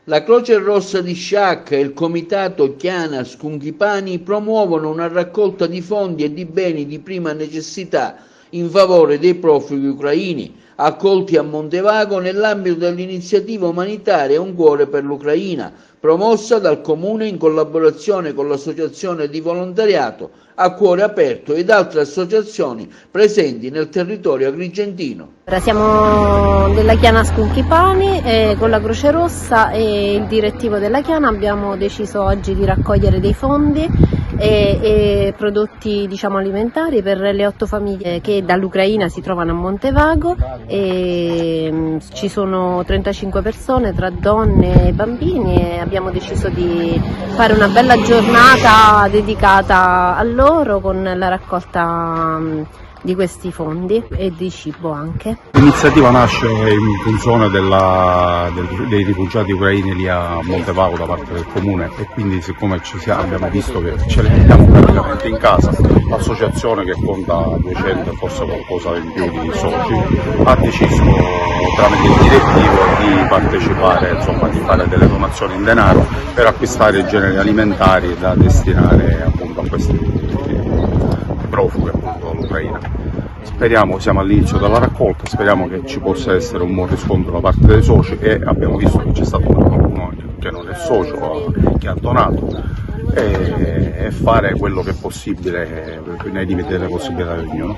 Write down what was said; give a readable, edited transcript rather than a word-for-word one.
La Croce Rossa di Sciacca e il comitato Chiana Schunchipani promuovono una raccolta di fondi e di beni di prima necessità in favore dei profughi ucraini, accolti a Montevago nell'ambito dell'iniziativa umanitaria Un cuore per l'Ucraina, promossa dal Comune in collaborazione con l'Associazione di Volontariato A Cuore Aperto ed altre associazioni presenti nel territorio agrigentino. Siamo della Chiana Schunchipani e con la Croce Rossa e il direttivo della Chiana abbiamo deciso oggi di raccogliere dei fondi e prodotti alimentari per le 8 famiglie che dall'Ucraina si trovano a Montevago e ci sono 35 persone tra donne e bambini e abbiamo deciso di fare una bella giornata dedicata a loro con la raccolta di questi fondi e di cibo anche. L'iniziativa nasce in funzione dei rifugiati ucraini lì a Montevago da parte del comune e quindi siccome abbiamo visto che ce li mettiamo praticamente in casa, l'associazione che conta 200 e forse qualcosa in più di soci ha deciso tramite il direttivo di partecipare, di fare delle donazioni in denaro per acquistare generi alimentari da destinare appunto a questi profughi appunto all'Ucraina. Speriamo, siamo all'inizio della raccolta, speriamo che ci possa essere un buon riscontro da parte dei soci e abbiamo visto che c'è stato qualcuno che non è socio che ha donato e fare quello che è possibile nei limiti delle possibilità di ognuno.